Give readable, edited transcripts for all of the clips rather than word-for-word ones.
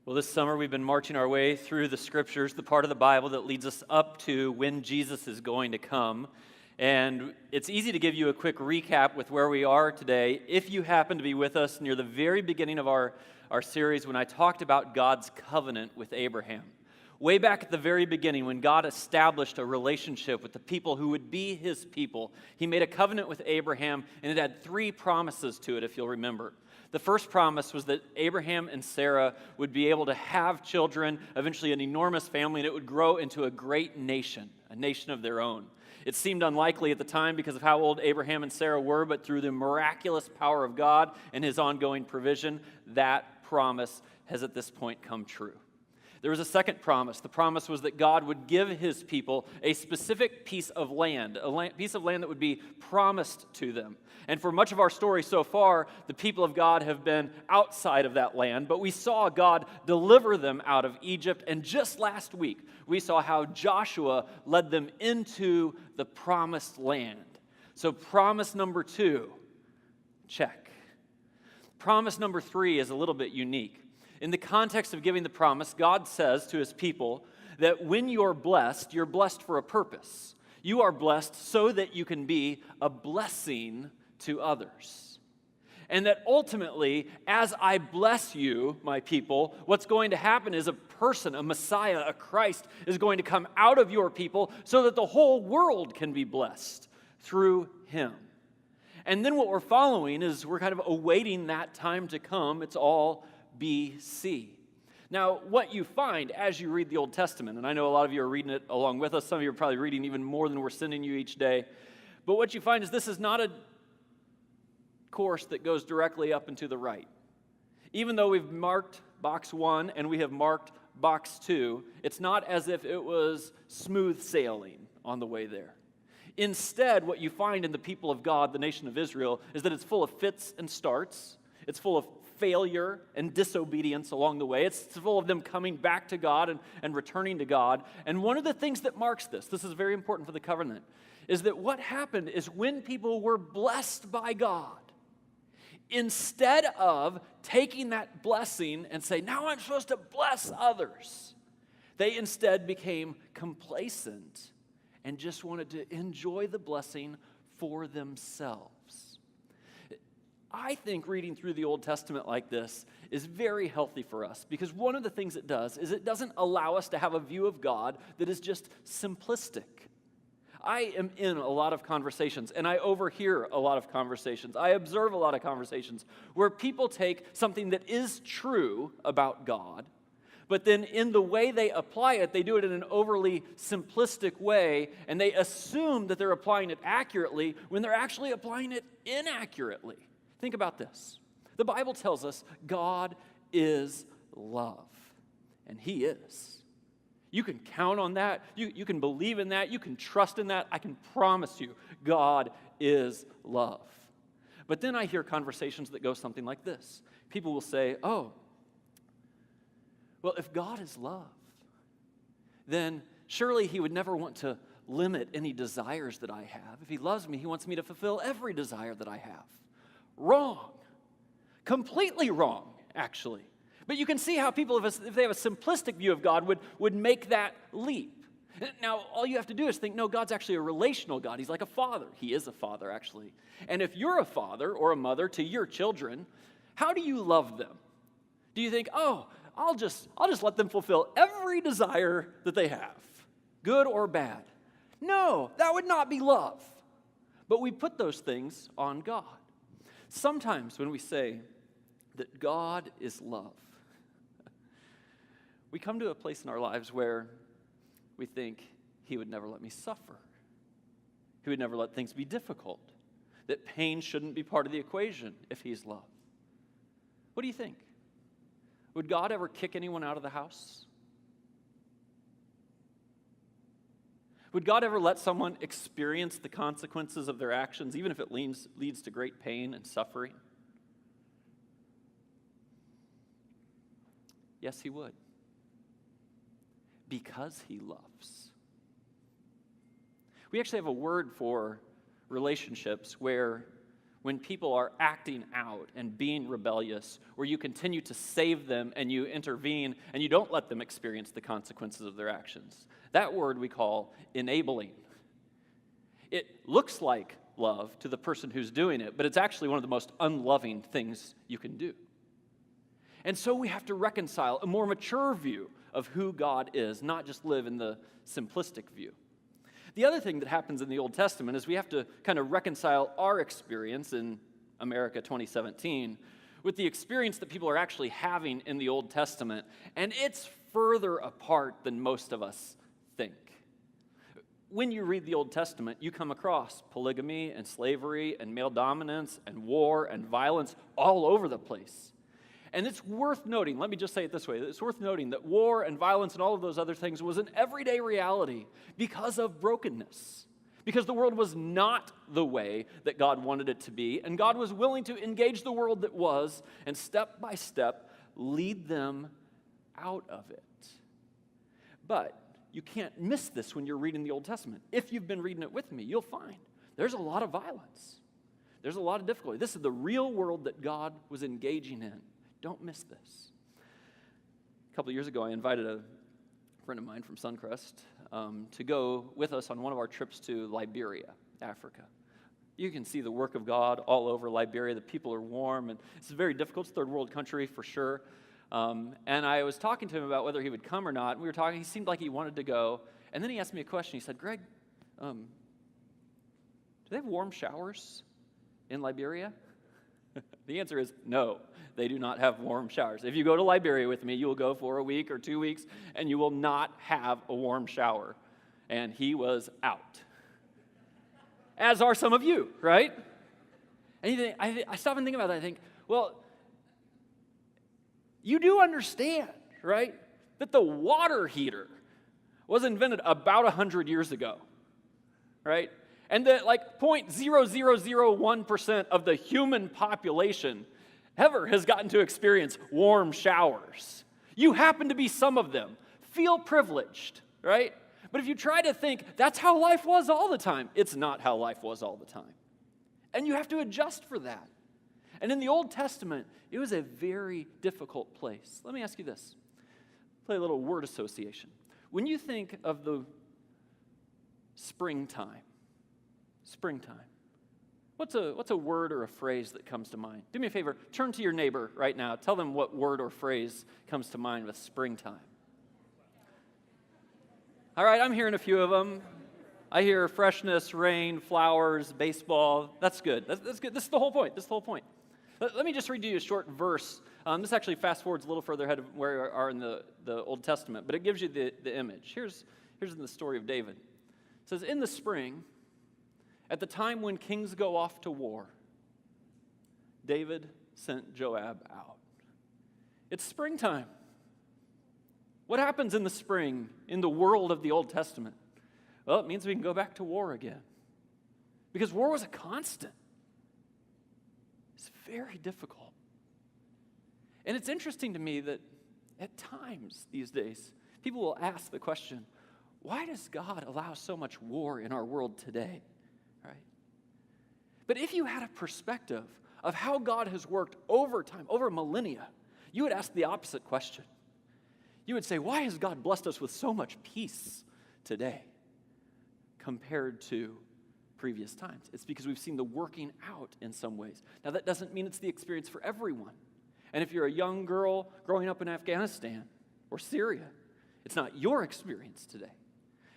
Well, this summer we've been marching our way through the scriptures, the part of the Bible that leads us up to when Jesus is going to come. And it's easy to give you a quick recap with where we are today if you happen to be with us near the very beginning of our series when I talked about God's covenant with Abraham. Way back at the very beginning, when God established a relationship with the people who would be his people, he made a covenant with Abraham, and it had 3 promises to it, if you'll remember. The first promise was that Abraham and Sarah would be able to have children, eventually an enormous family, and it would grow into a great nation, a nation of their own. It seemed unlikely at the time because of how old Abraham and Sarah were, but through the miraculous power of God and his ongoing provision, that promise has at this point come true. There was a second promise. The promise was that God would give his people a specific piece of land, piece of land that would be promised to them. And for much of our story so far, the people of God have been outside of that land, but we saw God deliver them out of Egypt, and just last week, we saw how Joshua led them into the promised land. So promise number 2, check. Promise number 3 is a little bit unique. In the context of giving the promise, God says to his people that when you're blessed for a purpose. You are blessed so that you can be a blessing to others. And that ultimately, as I bless you, my people, what's going to happen is a person, a Messiah, a Christ, is going to come out of your people so that the whole world can be blessed through him. And then what we're following is we're kind of awaiting that time to come. It's all BC. Now, what you find as you read the Old Testament, and I know a lot of you are reading it along with us, some of you are probably reading even more than we're sending you each day, but what you find is this is not a course that goes directly up and to the right. Even though we've marked box 1 and we have marked box 2, it's not as if it was smooth sailing on the way there. Instead, what you find in the people of God, the nation of Israel, is that it's full of fits and starts. It's full of failure and disobedience along the way. It's full of them coming back to God and returning to God. And one of the things that marks this is very important for the covenant, is that what happened is when people were blessed by God, instead of taking that blessing and say, now I'm supposed to bless others, they instead became complacent and just wanted to enjoy the blessing for themselves. I think reading through the Old Testament like this is very healthy for us because one of the things it does is it doesn't allow us to have a view of God that is just simplistic. I am in a lot of conversations and I overhear a lot of conversations. I observe a lot of conversations where people take something that is true about God, but then in the way they apply it, they do it in an overly simplistic way, and they assume that they're applying it accurately when they're actually applying it inaccurately. Think about this. The Bible tells us God is love, and he is. You can count on that. You can believe in that. You can trust in that. I can promise you, God is love. But then I hear conversations that go something like this. People will say, oh, well, if God is love, then surely he would never want to limit any desires that I have. If he loves me, he wants me to fulfill every desire that I have. Wrong. Completely wrong, actually. But you can see how people, if they have a simplistic view of God, would make that leap. Now, all you have to do is think, no, God's actually a relational God. He's like a father. He is a father, actually. And if you're a father or a mother to your children, how do you love them? Do you think, oh, I'll just let them fulfill every desire that they have, good or bad? No, that would not be love. But we put those things on God. Sometimes when we say that God is love, we come to a place in our lives where we think he would never let me suffer. He would never let things be difficult. That pain shouldn't be part of the equation if he's love. What do you think? Would God ever kick anyone out of the house? Would God ever let someone experience the consequences of their actions, even if it leads to great pain and suffering? Yes, he would. Because he loves. We actually have a word for relationships where when people are acting out and being rebellious, where you continue to save them and you intervene and you don't let them experience the consequences of their actions. That word we call enabling. It looks like love to the person who's doing it, but it's actually one of the most unloving things you can do. And so we have to reconcile a more mature view of who God is, not just live in the simplistic view. The other thing that happens in the Old Testament is we have to kind of reconcile our experience in America 2017 with the experience that people are actually having in the Old Testament, and it's further apart than most of us think. When you read the Old Testament, you come across polygamy and slavery and male dominance and war and violence all over the place. And it's worth noting, let me just say it this way, it's worth noting that war and violence and all of those other things was an everyday reality because of brokenness. Because the world was not the way that God wanted it to be, and God was willing to engage the world that was, and step by step, lead them out of it. But you can't miss this when you're reading the Old Testament. If you've been reading it with me, you'll find there's a lot of violence. There's a lot of difficulty. This is the real world that God was engaging in. Don't miss this. A couple of years ago, I invited a friend of mine from Suncrest to go with us on one of our trips to Liberia, Africa. You can see the work of God all over Liberia. The people are warm, and it's very difficult. It's a third world country for sure. And I was talking to him about whether he would come or not. We were talking. He seemed like he wanted to go. And then he asked me a question. He said, Greg, do they have warm showers in Liberia? The answer is no, they do not have warm showers. If you go to Liberia with me, you will go for a week or 2 weeks, and you will not have a warm shower. And he was out. As are some of you, right? And I stop and think about that. I think, well, you do understand, right, that the water heater was invented about 100 years ago, right? And that like 0.0001% of the human population ever has gotten to experience warm showers. You happen to be some of them. Feel privileged, right? But if you try to think that's how life was all the time, it's not how life was all the time. And you have to adjust for that. And in the Old Testament, it was a very difficult place. Let me ask you this. Play a little word association. When you think of the springtime, what's a word or a phrase that comes to mind? Do me a favor, turn to your neighbor right now. Tell them what word or phrase comes to mind with springtime. All right, I'm hearing a few of them. I hear freshness, rain, flowers, baseball. That's good. That's good. This is the whole point. Let me just read you a short verse. This actually fast forwards a little further ahead of where we are in the Old Testament, but it gives you the image. Here's the story of David. It says, in the spring, at the time when kings go off to war, David sent Joab out. It's springtime. What happens in the spring in the world of the Old Testament? Well, it means we can go back to war again. Because war was a constant. It's very difficult. And it's interesting to me that at times these days, people will ask the question, why does God allow so much war in our world today? Right? But if you had a perspective of how God has worked over time, over millennia, you would ask the opposite question. You would say, why has God blessed us with so much peace today compared to previous times? It's because we've seen the working out in some ways. Now, that doesn't mean it's the experience for everyone. And if you're a young girl growing up in Afghanistan or Syria, it's not your experience today.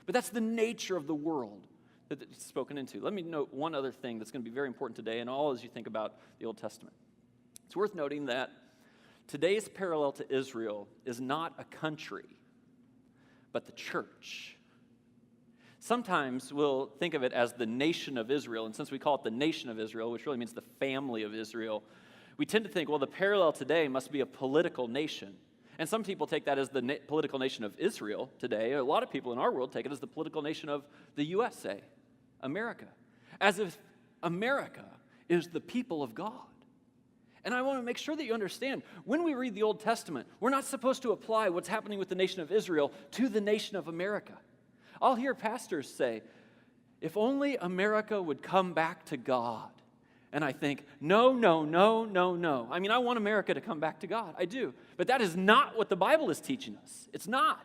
But that's the nature of the world that it's spoken into. Let me note one other thing that's going to be very important today and all as you think about the Old Testament. It's worth noting that today's parallel to Israel is not a country, but the church. Sometimes we'll think of it as the nation of Israel, and since we call it the nation of Israel, which really means the family of Israel, we tend to think, well, the parallel today must be a political nation. And some people take that as the political nation of Israel today. A lot of people in our world take it as the political nation of the USA, America, as if America is the people of God. And I want to make sure that you understand, when we read the Old Testament, we're not supposed to apply what's happening with the nation of Israel to the nation of America. I'll hear pastors say, if only America would come back to God, And I think, no, no, no, no, no. I mean, I want America to come back to God. I do. But that is not what the Bible is teaching us. It's not.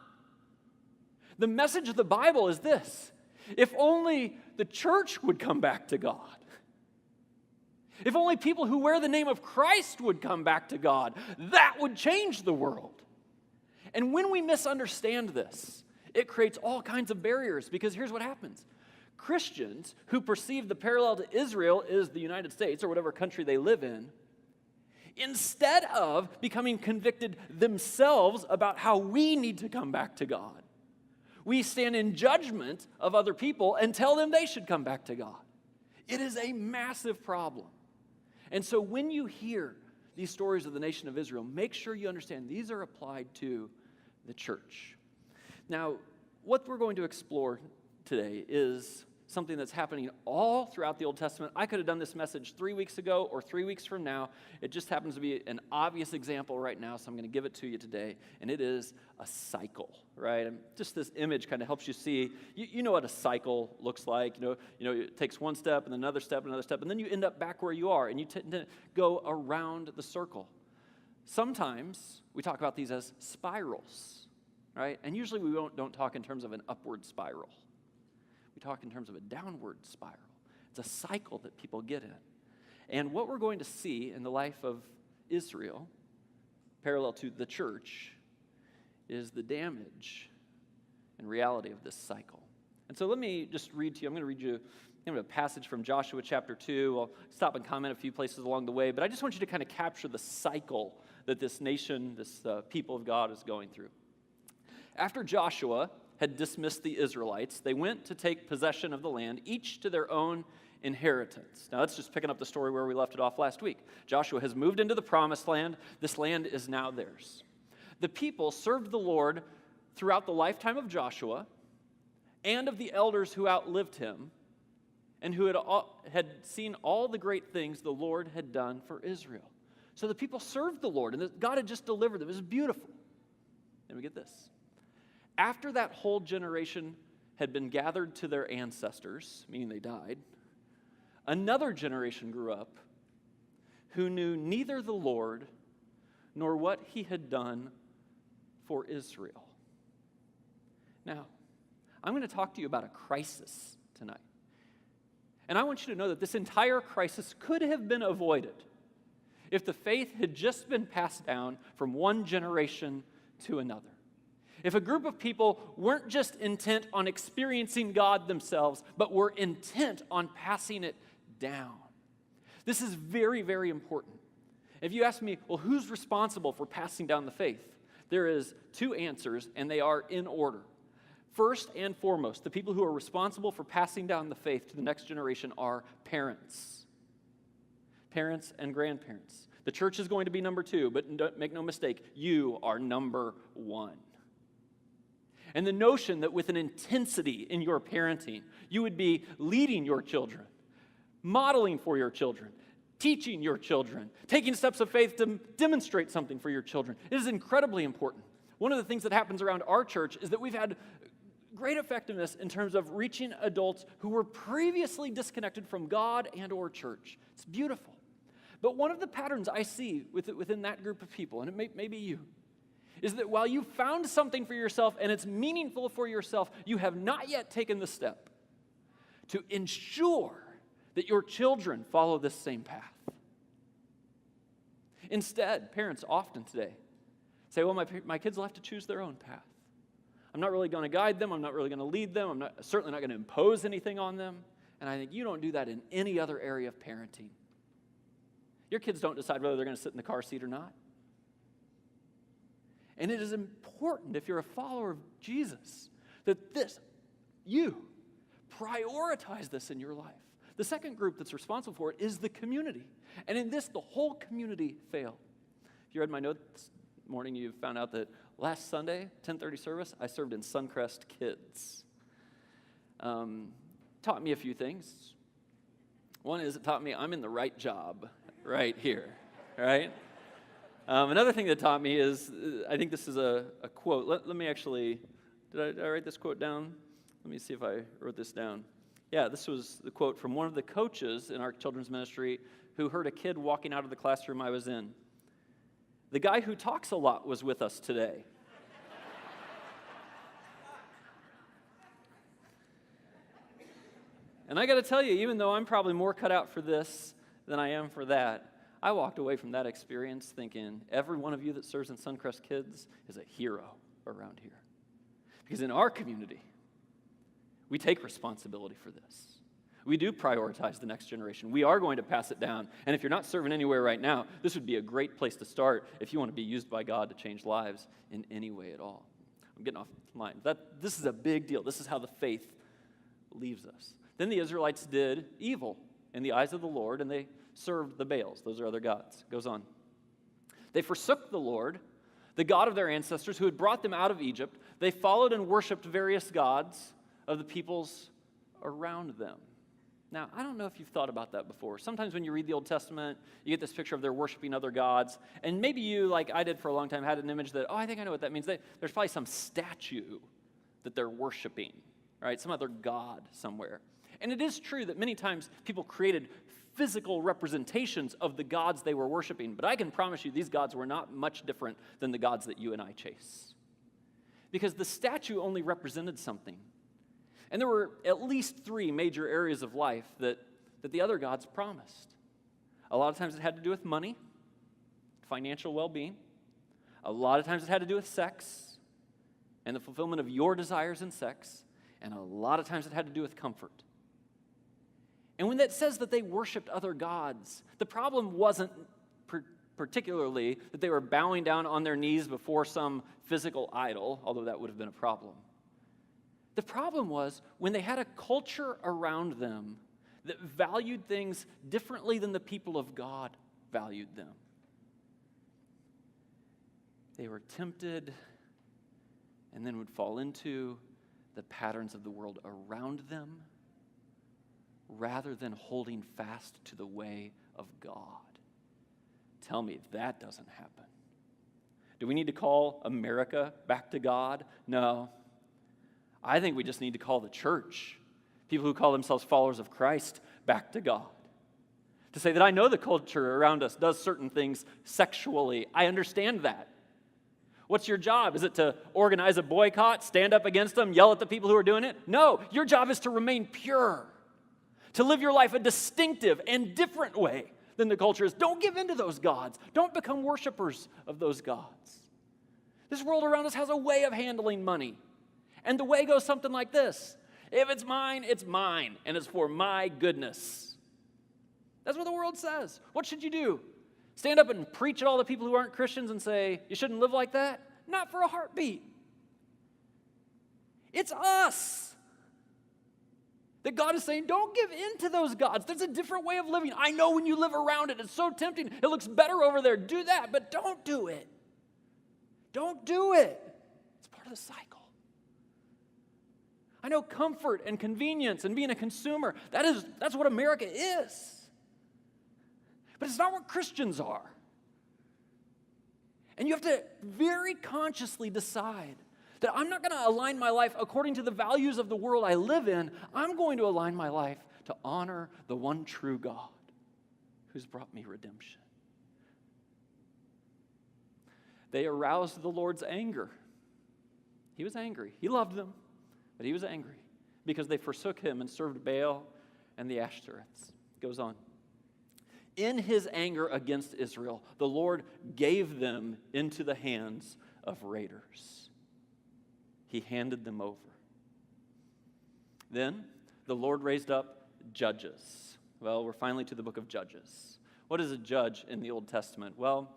The message of the Bible is this: if only the church would come back to God. If only people who wear the name of Christ would come back to God, that would change the world. And when we misunderstand this, it creates all kinds of barriers, because here's what happens. Christians who perceive the parallel to Israel is the United States or whatever country they live in, instead of becoming convicted themselves about how we need to come back to God, we stand in judgment of other people and tell them they should come back to God. It is a massive problem. And so when you hear these stories of the nation of Israel, make sure you understand these are applied to the church. Now, what we're going to explore today is something that's happening all throughout the Old Testament. I could have done this message 3 weeks ago or 3 weeks from now. It just happens to be an obvious example right now, so I'm going to give it to you today. And it is a cycle, right? And just this image kind of helps you see. You know what a cycle looks like. You know, it takes one step and another step and another step, and then you end up back where you are, and you tend to go around the circle. Sometimes we talk about these as spirals, right? And usually we don't talk in terms of an upward spiral. We talk in terms of a downward spiral. It's a cycle that people get in. And what we're going to see in the life of Israel, parallel to the church, is the damage and reality of this cycle. And so let me just read to you. I'm going to read you a passage from Joshua chapter 2. I'll stop and comment a few places along the way, but I just want you to kind of capture the cycle that this nation, this people of God is going through. After Joshua had dismissed the Israelites, they went to take possession of the land, each to their own inheritance. Now, that's just picking up the story where we left it off last week. Joshua has moved into the promised land. This land is now theirs. The people served the Lord throughout the lifetime of Joshua and of the elders who outlived him and who had seen all the great things the Lord had done for Israel. So the people served the Lord, and God had just delivered them. It was beautiful. Then we get this. After that whole generation had been gathered to their ancestors, meaning they died, another generation grew up who knew neither the Lord nor what he had done for Israel. Now, I'm going to talk to you about a crisis tonight. And I want you to know that this entire crisis could have been avoided if the faith had just been passed down from one generation to another. If a group of people weren't just intent on experiencing God themselves, but were intent on passing it down. This is very, very important. If you ask me, well, who's responsible for passing down the faith? There is two answers, and they are in order. First and foremost, the people who are responsible for passing down the faith to the next generation are parents. Parents and grandparents. The church is going to be number 2, but make no mistake, you are number 1. And the notion that with an intensity in your parenting, you would be leading your children, modeling for your children, teaching your children, taking steps of faith to demonstrate something for your children. It is incredibly important. One of the things that happens around our church is that we've had great effectiveness in terms of reaching adults who were previously disconnected from God and or church. It's beautiful. But one of the patterns I see within that group of people, and it may be you, is that while you found something for yourself and it's meaningful for yourself, you have not yet taken the step to ensure that your children follow this same path. Instead, parents often today say, well, my kids will have to choose their own path. I'm not really going to guide them. I'm not really going to lead them. I'm certainly not going to impose anything on them. And I think you don't do that in any other area of parenting. Your kids don't decide whether they're going to sit in the car seat or not. And it is important, if you're a follower of Jesus, that you prioritize this in your life. The second group that's responsible for it is the community. And in this, the whole community failed. If you read my notes this morning, you found out that last Sunday, 10:30 service, I served in Suncrest Kids. Taught me a few things. One is it taught me I'm in the right job right here, right? Another thing that taught me is, I think this is a quote. Let me actually, did I write this quote down? Let me see if I wrote this down. Yeah, this was the quote from one of the coaches in our children's ministry who heard a kid walking out of the classroom I was in. The guy who talks a lot was with us today. And I got to tell you, even though I'm probably more cut out for this than I am for that, I walked away from that experience thinking every one of you that serves in Suncrest Kids is a hero around here. Because in our community, we take responsibility for this. We do prioritize the next generation. We are going to pass it down. And if you're not serving anywhere right now, this would be a great place to start if you want to be used by God to change lives in any way at all. I'm getting off the line. This is a big deal. This is how the faith leaves us. Then the Israelites did evil in the eyes of the Lord, and they served the Baals. Those are other gods. Goes on. They forsook the Lord, the God of their ancestors, who had brought them out of Egypt. They followed and worshipped various gods of the peoples around them. Now, I don't know if you've thought about that before. Sometimes when you read the Old Testament, you get this picture of they're worshiping other gods, and maybe you, like I did for a long time, had an image that, I think I know what that means. There's probably some statue that they're worshiping, right? Some other god somewhere. And it is true that many times people created physical representations of the gods they were worshiping, but I can promise you these gods were not much different than the gods that you and I chase. Because the statue only represented something. And there were at least 3 major areas of life that the other gods promised. A lot of times it had to do with money, financial well-being. A lot of times it had to do with sex and the fulfillment of your desires in sex. And a lot of times it had to do with comfort. And when that says that they worshiped other gods, the problem wasn't particularly that they were bowing down on their knees before some physical idol, although that would have been a problem. The problem was when they had a culture around them that valued things differently than the people of God valued them. They were tempted and then would fall into the patterns of the world around them rather than holding fast to the way of God. Tell me that doesn't happen. Do we need to call America back to God? No. I think we just need to call the church, people who call themselves followers of Christ, back to God. To say that I know the culture around us does certain things sexually. I understand that. What's your job? Is it to organize a boycott, stand up against them, yell at the people who are doing it? No, your job is to remain pure, to live your life a distinctive and different way than the culture is. Don't give in to those gods. Don't become worshipers of those gods. This world around us has a way of handling money. And the way goes something like this. If it's mine, and it's for my goodness. That's what the world says. What should you do? Stand up and preach at all the people who aren't Christians and say, you shouldn't live like that? Not for a heartbeat. It's us. That God is saying, don't give in to those gods. There's a different way of living. I know when you live around it, it's so tempting. It looks better over there. Do that, but don't do it. Don't do it. It's part of the cycle. I know comfort and convenience and being a consumer, that's what America is. But it's not what Christians are. And you have to very consciously decide that I'm not going to align my life according to the values of the world I live in. I'm going to align my life to honor the one true God who's brought me redemption. They aroused the Lord's anger. He was angry. He loved them, but he was angry because they forsook him and served Baal and the Ashtoreths. It goes on. In his anger against Israel, the Lord gave them into the hands of raiders. He handed them over. Then the Lord raised up judges. Well, we're finally to the book of Judges. What is a judge in the Old Testament? Well,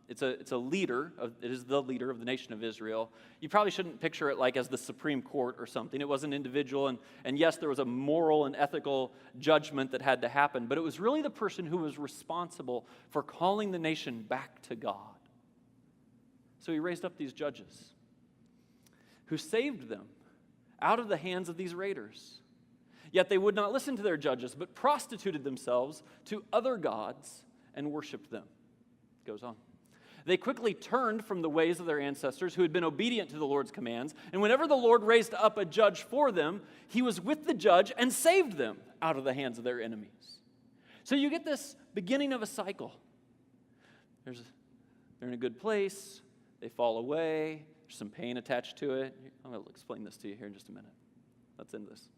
it's a leader. It is the leader of the nation of Israel. You probably shouldn't picture it like as the Supreme Court or something. It was an individual, and yes, there was a moral and ethical judgment that had to happen, but it was really the person who was responsible for calling the nation back to God. So he raised up these judges who saved them out of the hands of these raiders. Yet they would not listen to their judges, but prostituted themselves to other gods and worshiped them. It goes on. They quickly turned from the ways of their ancestors who had been obedient to the Lord's commands, and whenever the Lord raised up a judge for them, he was with the judge and saved them out of the hands of their enemies. So you get this beginning of a cycle. They're in a good place, they fall away, there's some pain attached to it. I'm going to explain this to you here in just a minute. Let's end this.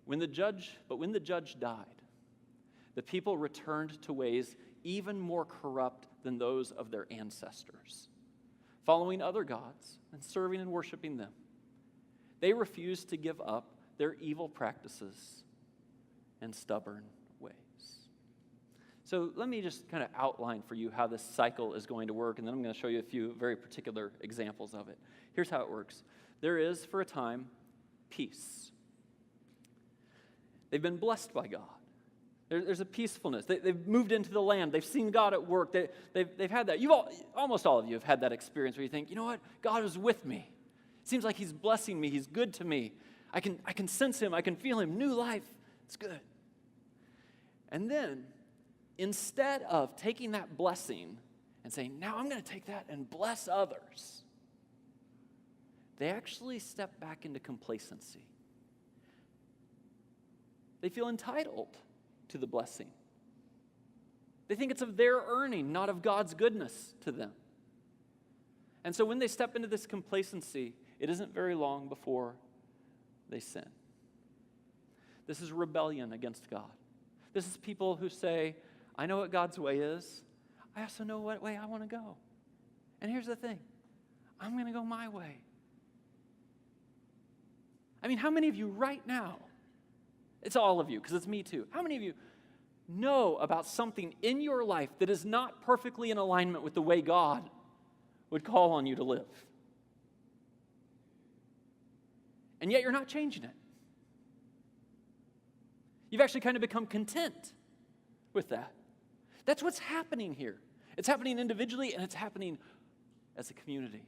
When the judge died, the people returned to ways even more corrupt than those of their ancestors, following other gods and serving and worshiping them. They refused to give up their evil practices and stubborn ways. So let me just kind of outline for you how this cycle is going to work, and then I'm going to show you a few very particular examples of it. Here's how it works. There is, for a time, peace. They've been blessed by God. There's a peacefulness. They've moved into the land. They've seen God at work. They've had that. Almost all of you have had that experience where you think, you know what? God is with me. It seems like he's blessing me. He's good to me. I can sense him. I can feel him. New life. It's good. And then, instead of taking that blessing and saying, now I'm going to take that and bless others, they actually step back into complacency. They feel entitled to the blessing. They think it's of their earning, not of God's goodness to them. And so when they step into this complacency, it isn't very long before they sin. This is rebellion against God. This is people who say, I know what God's way is. I also know what way I want to go. And here's the thing. I'm going to go my way. I mean, how many of you right now, it's all of you, because it's me too. How many of you know about something in your life that is not perfectly in alignment with the way God would call on you to live? And yet you're not changing it. You've actually kind of become content with that. That's what's happening here. It's happening individually, and it's happening as a community.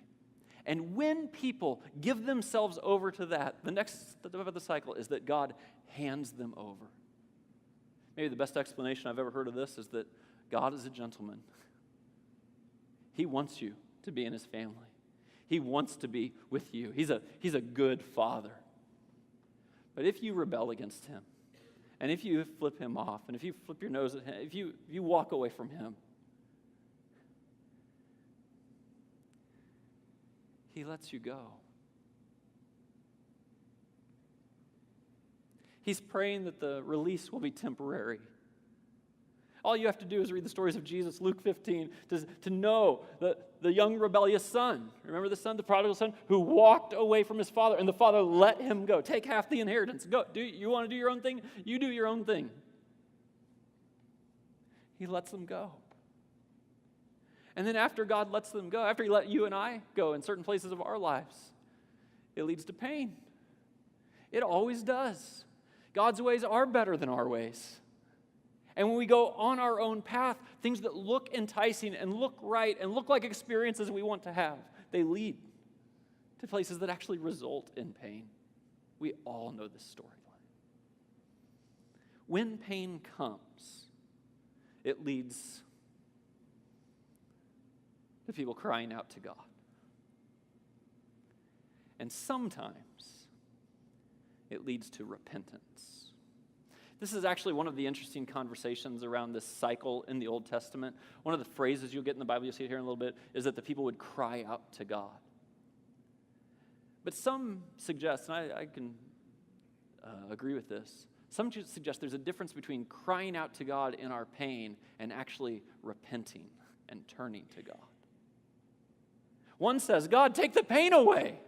And when people give themselves over to that, the next step of the cycle is that God hands them over. Maybe the best explanation I've ever heard of this is that God is a gentleman. He wants you to be in his family. He wants to be with you. He's a good father. But if you rebel against him, and if you flip him off, and if you flip your nose at him, if you walk away from him, he lets you go. He's praying that the release will be temporary. All you have to do is read the stories of Jesus, Luke 15, to know the young rebellious son. Remember the son, the prodigal son, who walked away from his father, and the father let him go. Take half the inheritance. Go. You want to do your own thing? You do your own thing. He lets them go. And then after God lets them go, after he let you and I go in certain places of our lives, it leads to pain. It always does. God's ways are better than our ways. And when we go on our own path, things that look enticing and look right and look like experiences we want to have, they lead to places that actually result in pain. We all know this storyline. When pain comes, it leads to people crying out to God. And sometimes it leads to repentance. This is actually one of the interesting conversations around this cycle in the Old Testament. One of the phrases you'll get in the Bible, you'll see it here in a little bit, is that the people would cry out to God. But some suggest, and I can agree with this, some suggest there's a difference between crying out to God in our pain and actually repenting and turning to God. One says, God, take the pain away.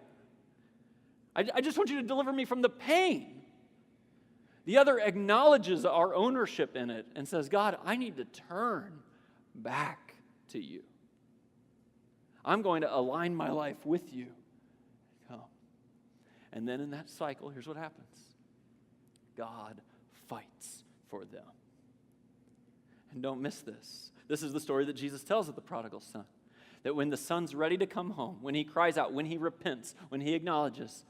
I just want you to deliver me from the pain. The other acknowledges our ownership in it and says, God, I need to turn back to you. I'm going to align my life with you. Come. And then in that cycle, here's what happens. God fights for them. And don't miss this. This is the story that Jesus tells of the prodigal son. That when the son's ready to come home, when he cries out, when he repents, when he acknowledges,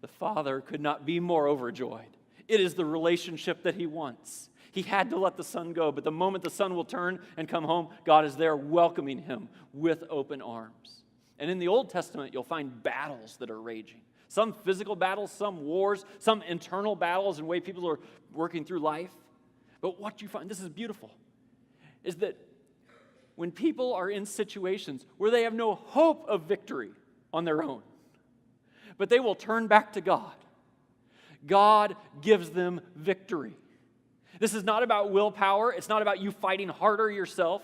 the father could not be more overjoyed. It is the relationship that he wants. He had to let the son go, but the moment the son will turn and come home, God is there welcoming him with open arms. And in the Old Testament, you'll find battles that are raging. Some physical battles, some wars, some internal battles and way people are working through life. But what you find, this is beautiful, is that when people are in situations where they have no hope of victory on their own, but they will turn back to God, God gives them victory. This is not about willpower. It's not about you fighting harder yourself.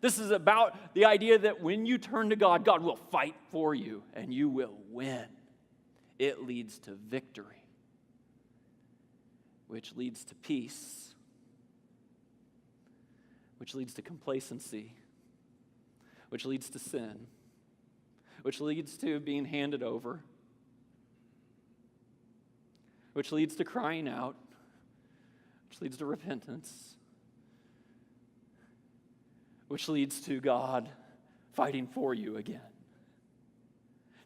This is about the idea that when you turn to God, God will fight for you and you will win. It leads to victory, which leads to peace, which leads to complacency, which leads to sin, which leads to being handed over, which leads to crying out, which leads to repentance, which leads to God fighting for you again.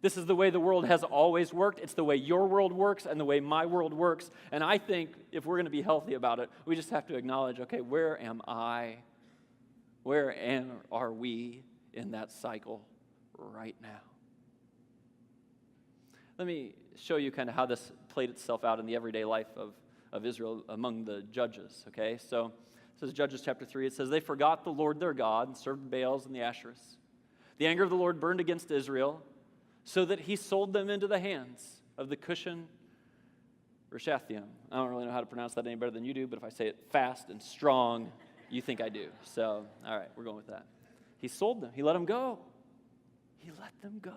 This is the way the world has always worked. It's the way your world works and the way my world works. And I think if we're going to be healthy about it, we just have to acknowledge, okay, where am I? Are we in that cycle right now? Let me show you kind of how this played itself out in the everyday life of Israel among the judges, okay? So it says Judges chapter 3, it says, they forgot the Lord their God and served the Baals and the Asherahs. The anger of the Lord burned against Israel so that he sold them into the hands of the Cushan Rishathaim. I don't really know how to pronounce that any better than you do, but if I say it fast and strong, you think I do. So, all right, we're going with that. He sold them. He let them go. He let them go.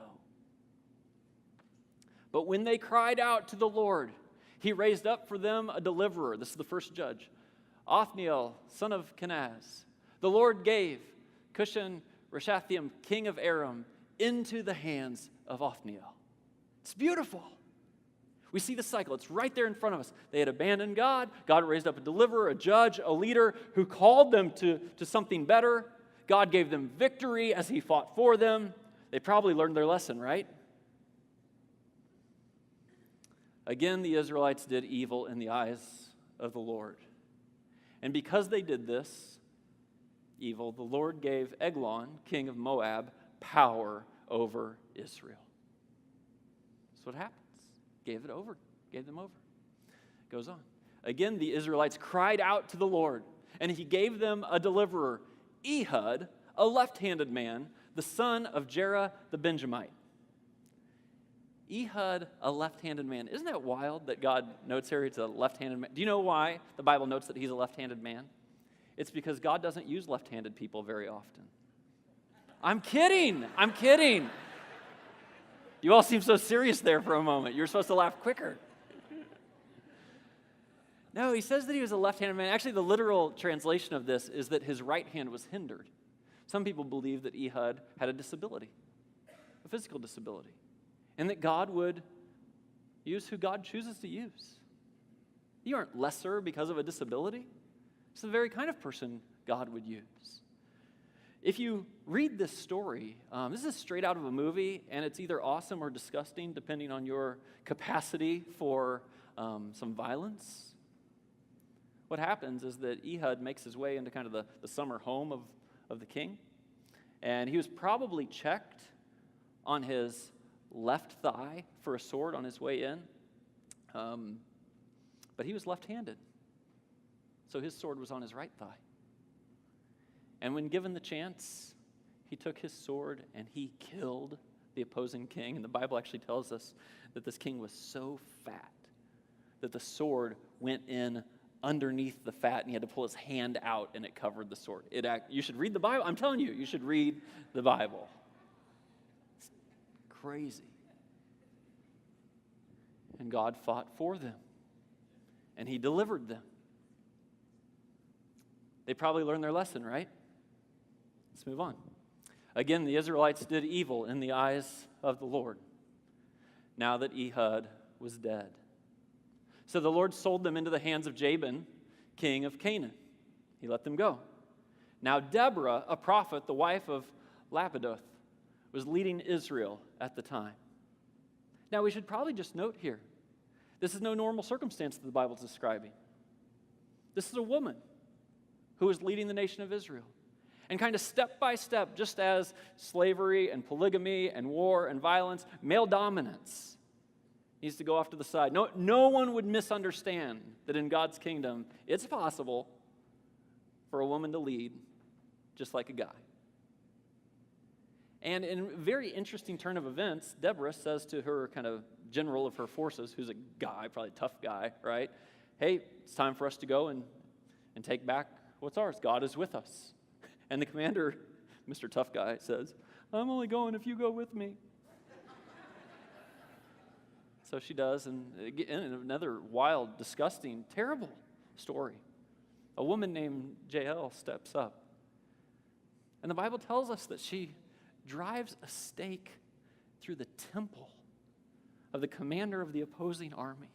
But when they cried out to the Lord, he raised up for them a deliverer. This is the first judge. Othniel, son of Kenaz. The Lord gave Cushan Rishathaim, king of Aram, into the hands of Othniel. It's beautiful. We see the cycle. It's right there in front of us. They had abandoned God. God raised up a deliverer, a judge, a leader who called them to something better. God gave them victory as he fought for them. They probably learned their lesson, right? Again, the Israelites did evil in the eyes of the Lord. And because they did this evil, the Lord gave Eglon, king of Moab, power over Israel. That's what happens. Gave them over. Goes on. Again, the Israelites cried out to the Lord, and he gave them a deliverer, Ehud, a left-handed man, the son of Jerah the Benjamite. Ehud, a left-handed man. Isn't that wild that God notes here he's a left-handed man? Do you know why the Bible notes that he's a left-handed man? It's because God doesn't use left-handed people very often. I'm kidding. You all seem so serious there for a moment. You're supposed to laugh quicker. No, he says that he was a left-handed man. Actually, the literal translation of this is that his right hand was hindered. Some people believe that Ehud had a disability, a physical disability, and that God would use who God chooses to use. You aren't lesser because of a disability. It's the very kind of person God would use. If you read this story, this is straight out of a movie, and it's either awesome or disgusting, depending on your capacity for some violence. What happens is that Ehud makes his way into kind of the summer home of the king, and he was probably checked on his left thigh for a sword on his way in, but he was left-handed, so his sword was on his right thigh. And when given the chance, he took his sword and he killed the opposing king. And the Bible actually tells us that this king was so fat that the sword went in underneath the fat and he had to pull his hand out and it covered the sword. You should read the Bible. I'm telling you, you should read the Bible. It's crazy. And God fought for them. And he delivered them. They probably learned their lesson, right? Let's move on. Again, the Israelites did evil in the eyes of the Lord, now that Ehud was dead. So the Lord sold them into the hands of Jabin, king of Canaan. He let them go. Now Deborah, a prophet, the wife of Lapidoth, was leading Israel at the time. Now we should probably just note here, this is no normal circumstance that the Bible is describing. This is a woman who was leading the nation of Israel. And kind of step by step, just as slavery and polygamy and war and violence, male dominance needs to go off to the side. No one would misunderstand that in God's kingdom, it's possible for a woman to lead just like a guy. And in a very interesting turn of events, Deborah says to her kind of general of her forces, who's a guy, probably a tough guy, right? Hey, it's time for us to go and take back what's ours. God is with us. And the commander, Mr. Tough Guy, says, I'm only going if you go with me. So she does, and again, another wild, disgusting, terrible story. A woman named Jael steps up. And the Bible tells us that she drives a stake through the temple of the commander of the opposing army.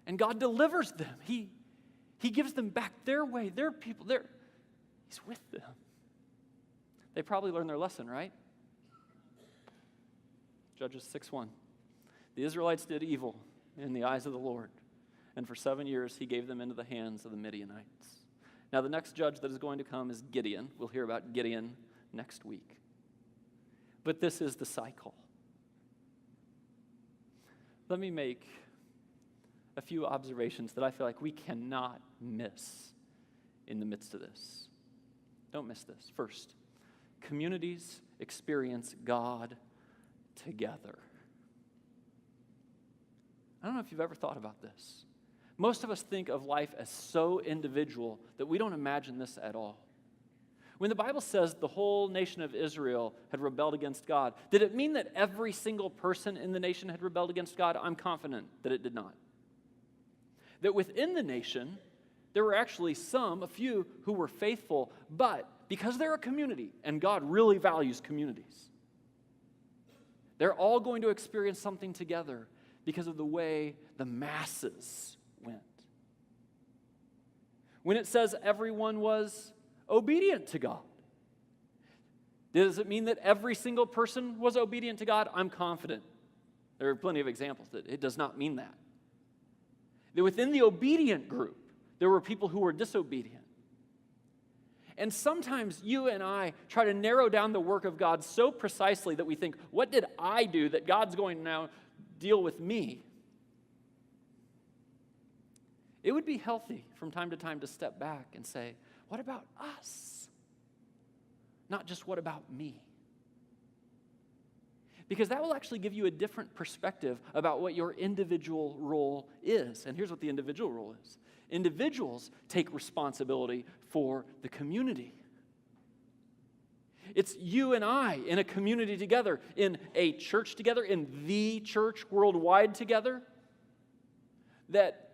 And God delivers them. He gives them back their way, their people. He's with them. They probably learned their lesson, right? Judges 6:1. The Israelites did evil in the eyes of the Lord, and for 7 years he gave them into the hands of the Midianites. Now the next judge that is going to come is Gideon. We'll hear about Gideon next week. But this is the cycle. Let me make a few observations that I feel like we cannot miss in the midst of this. Don't miss this. First, communities experience God together. I don't know if you've ever thought about this. Most of us think of life as so individual that we don't imagine this at all. When the Bible says the whole nation of Israel had rebelled against God, did it mean that every single person in the nation had rebelled against God? I'm confident that it did not. That within the nation, there were actually a few who were faithful, but because they're a community, and God really values communities, they're all going to experience something together because of the way the masses went. When it says everyone was obedient to God, does it mean that every single person was obedient to God? I'm confident. There are plenty of examples that it does not mean that. That within the obedient group, there were people who were disobedient. And sometimes you and I try to narrow down the work of God so precisely that we think, what did I do that God's going to now deal with me? It would be healthy from time to time to step back and say, what about us? Not just what about me? Because that will actually give you a different perspective about what your individual role is. And here's what the individual role is. Individuals take responsibility for the community. It's you and I in a community together, in a church together, in the church worldwide together, that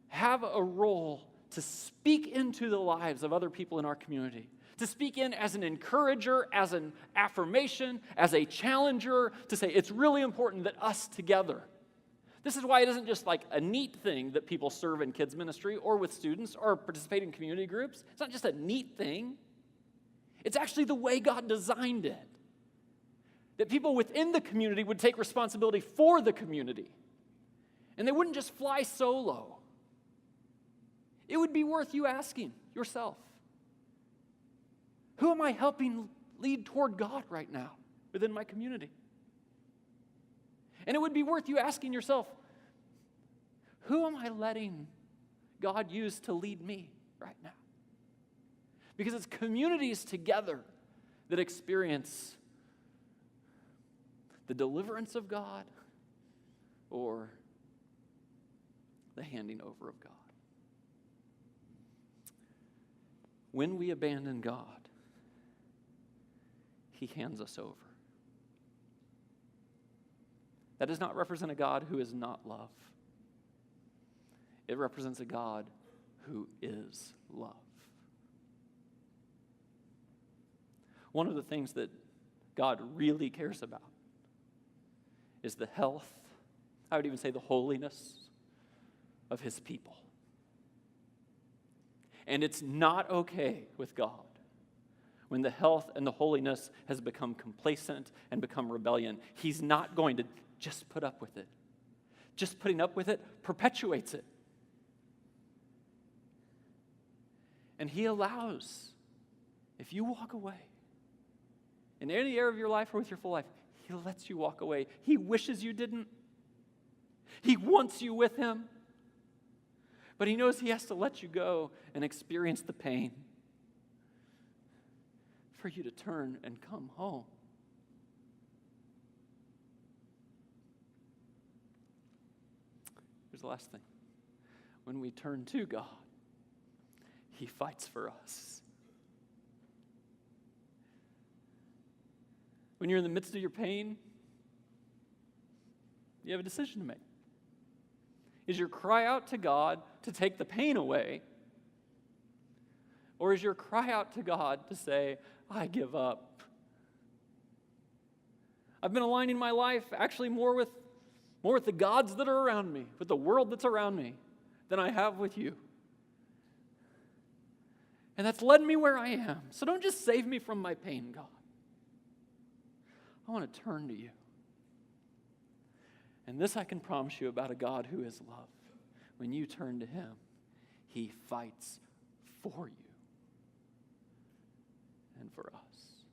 have a role to speak into the lives of other people in our community. To speak in as an encourager, as an affirmation, as a challenger, to say it's really important that us together. This is why it isn't just like a neat thing that people serve in kids ministry or with students or participate in community groups. It's not just a neat thing. It's actually the way God designed it. That people within the community would take responsibility for the community. And they wouldn't just fly solo. It would be worth you asking yourself, who am I helping lead toward God right now within my community? And it would be worth you asking yourself, who am I letting God use to lead me right now? Because it's communities together that experience the deliverance of God or the handing over of God. When we abandon God, He hands us over. That does not represent a God who is not love. It represents a God who is love. One of the things that God really cares about is the health, I would even say the holiness of His people. And it's not okay with God when the health and the holiness has become complacent and become rebellion. He's not going to just put up with it. Just putting up with it perpetuates it. And he allows, if you walk away, in any area of your life or with your full life, he lets you walk away. He wishes you didn't. He wants you with him. But he knows he has to let you go and experience the pain for you to turn and come home. Here's the last thing. When we turn to God, he fights for us. When you're in the midst of your pain, you have a decision to make. Is your cry out to God to take the pain away? Or is your cry out to God to say, I give up? I've been aligning my life actually more with the gods that are around me, with the world that's around me, than I have with you. And that's led me where I am. So don't just save me from my pain, God. I want to turn to you. And this I can promise you about a God who is love. When you turn to him, he fights for you and for us.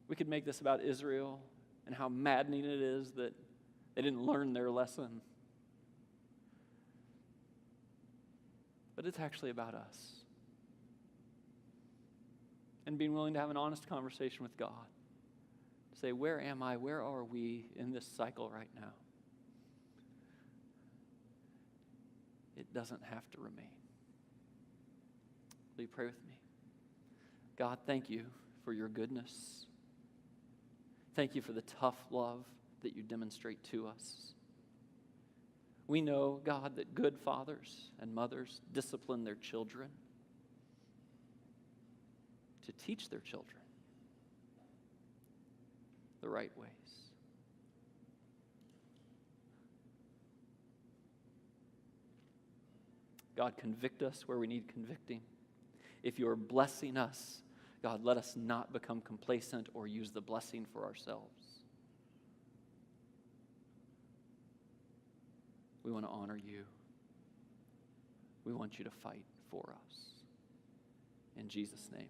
We could make this about Israel and how maddening it is that they didn't learn their lesson. But it's actually about us. And being willing to have an honest conversation with God. Say, where am I? Where are we in this cycle right now? It doesn't have to remain. Will you pray with me? God, thank you for your goodness. Thank you for the tough love that you demonstrate to us. We know, God, that good fathers and mothers discipline their children to teach their children the right ways. God, convict us where we need convicting. If you're blessing us, God, let us not become complacent or use the blessing for ourselves. We want to honor you. We want you to fight for us. In Jesus' name.